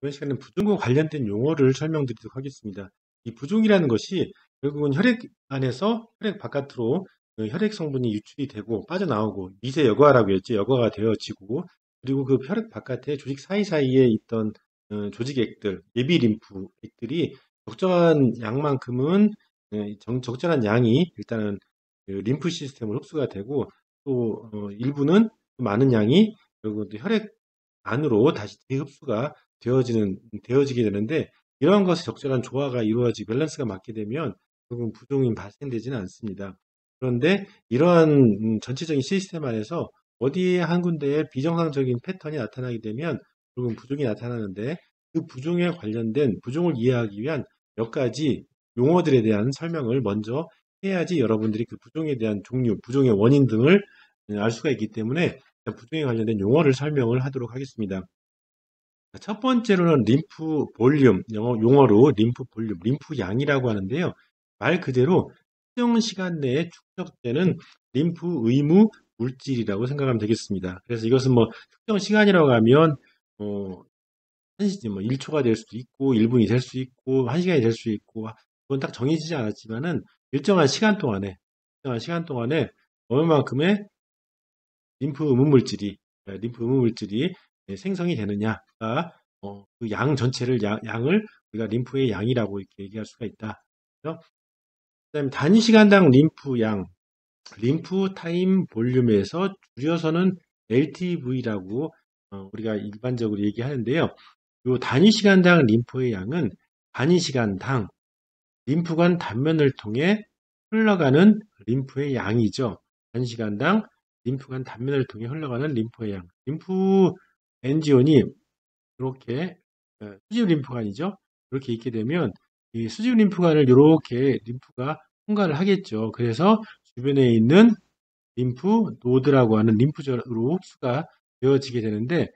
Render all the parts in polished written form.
이번 시간에는 부종과 관련된 용어를 설명드리도록 하겠습니다. 이 부종이라는 것이 결국은 혈액 안에서 혈액 바깥으로 그 혈액 성분이 유출이 되고 빠져나오고 미세 여과라고 했죠. 여과가 되어지고 그리고 그 혈액 바깥에 조직 사이사이에 있던 조직액들, 예비 림프액들이 적정한 양만큼은 적절한 양이 일단은 그 림프 시스템으로 흡수가 되고 또 일부는 많은 양이 결국 혈액 안으로 다시 재흡수가 되어지게 되는데 이러한 것이 적절한 조화가 이루어지고 밸런스가 맞게 되면 결국은 부종이 발생되지는 않습니다. 그런데 이러한 전체적인 시스템 안에서 어디에 한 군데에 비정상적인 패턴이 나타나게 되면 결국은 부종이 나타나는데 그 부종에 관련된 부종을 이해하기 위한 몇 가지 용어들에 대한 설명을 먼저 해야지 여러분들이 그 부종에 대한 종류, 부종의 원인 등을 알 수가 있기 때문에 부종에 관련된 용어를 설명을 하도록 하겠습니다. 첫 번째로는 림프 볼륨, 용어로 림프 볼륨, 림프 양이라고 하는데요. 말 그대로 특정 시간 내에 축적되는 림프 의무 물질이라고 생각하면 되겠습니다. 그래서 이것은 뭐 특정 시간이라고 하면 뭐 1초가 될 수도 있고 1분이 될 수 있고 1시간이 될 수 있고 그건 딱 정해지지 않았지만은 일정한 시간 동안에 얼마만큼의 림프 의무 물질이 생성이 되느냐가 그 양 전체를 양을 우리가 림프의 양이라고 이렇게 얘기할 수가 있다. 그다음에 단시간당 림프 양, 림프 타임 볼륨에서 줄여서는 LTV라고 우리가 일반적으로 얘기하는데요. 요 단위시간당 림프의 양은 단위시간당 림프관 단면을 통해 흘러가는 림프의 양이죠. 단시간당 림프관 단면을 통해 흘러가는 림프의 양. 림프 엔지온이 이렇게 수직 림프관이죠. 이렇게 있게 되면 이 수직 림프관을 이렇게 림프가 통과를 하겠죠. 그래서 주변에 있는 림프 노드라고 하는 림프절로 흡수가 되어지게 되는데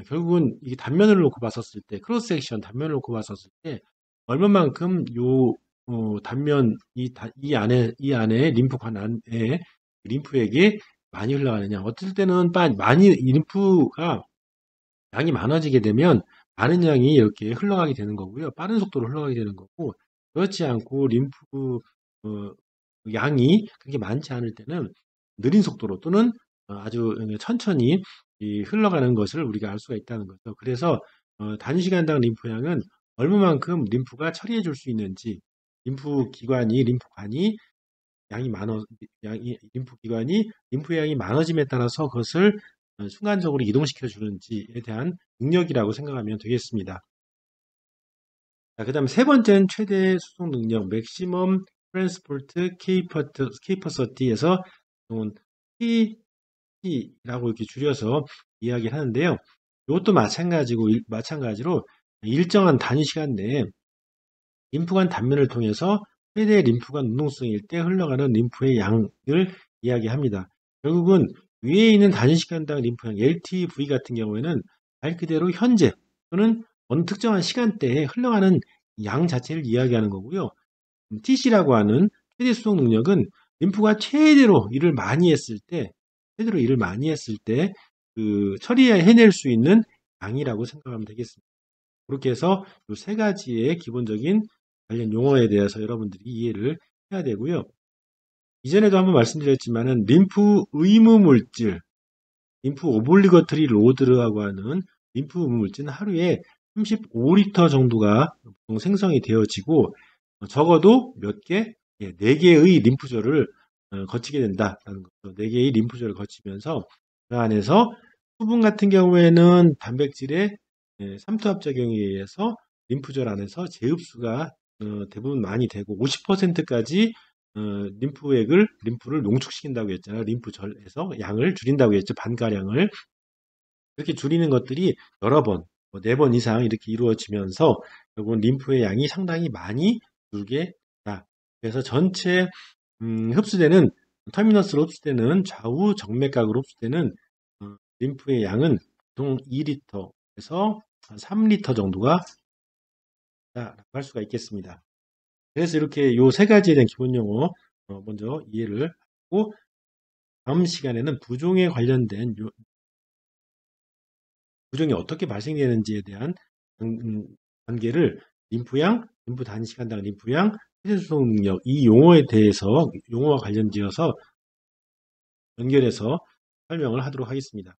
결국은 이 단면을 놓고 봤었을 때 크로스 섹션 단면을 놓고 봤었을 때 얼마만큼 요 단면 이 안에 림프관 안에 림프액이 많이 흘러가느냐. 어떨 때는 많이 림프가 양이 많아지게 되면 많은 양이 이렇게 흘러가게 되는 거고요. 빠른 속도로 흘러가게 되는 거고 그렇지 않고 림프 양이 그렇게 많지 않을 때는 느린 속도로 또는 아주 천천히 흘러가는 것을 우리가 알 수가 있다는 거죠. 그래서 단시간당 림프양은 얼마만큼 림프가 처리해 줄 수 있는지 림프관이 림프 양이 많아짐에 따라서 그것을 순간적으로 이동시켜 주는지에 대한 능력이라고 생각하면 되겠습니다. 그 다음에 세 번째는 최대 수송 능력, Maximum Transport Capacity에서 TC라고 이렇게 줄여서 이야기를 하는데요. 이것도 마찬가지로 일정한 단위 시간 내에 림프관 단면을 통해서 최대 림프관 운동성일 때 흘러가는 림프의 양을 이야기합니다. 결국은 위에 있는 단시간당 림프양 LTV 같은 경우에는 말 그대로 현재 또는 어느 특정한 시간대에 흘러가는 양 자체를 이야기하는 거고요. TC라고 하는 최대 수송 능력은 림프가 최대로 일을 많이 했을 때 그 처리해낼 수 있는 양이라고 생각하면 되겠습니다. 그렇게 해서 이 세 가지의 기본적인 관련 용어에 대해서 여러분들이 이해를 해야 되고요. 이전에도 한번 말씀드렸지만은 림프 의무 물질, 림프 오블리거터리 로드라고 하는 림프 의무 물질은 하루에 35리터 정도가 보통 생성이 되어지고 적어도 몇 개? 4개의 림프절을 거치게 된다라는 거죠. 4개의 림프절을 거치면서 그 안에서 수분 같은 경우에는 단백질의 삼투압작용에 의해서 림프절 안에서 재흡수가 대부분 많이 되고 50%까지 림프를 농축시킨다고 했잖아요. 림프절에서 양을 줄인다고 했죠. 반가량을. 이렇게 줄이는 것들이 여러 번, 4번 이상 이렇게 이루어지면서 결국은 림프의 양이 상당히 많이 줄게 된다. 그래서 전체 터미너스로 흡수되는 좌우 정맥각으로 흡수되는 림프의 양은 보통 2리터에서 3리터 정도가 있다라고 할 수가 있겠습니다. 그래서 이렇게 요 세 가지에 대한 기본 용어 먼저 이해를 하고 다음 시간에는 부종에 관련된 부종이 어떻게 발생되는지에 대한 관계를 림프양, 림프 단시간당 림프양, 폐쇄소송 능력 이 용어에 대해서 용어와 관련지어서 연결해서 설명을 하도록 하겠습니다.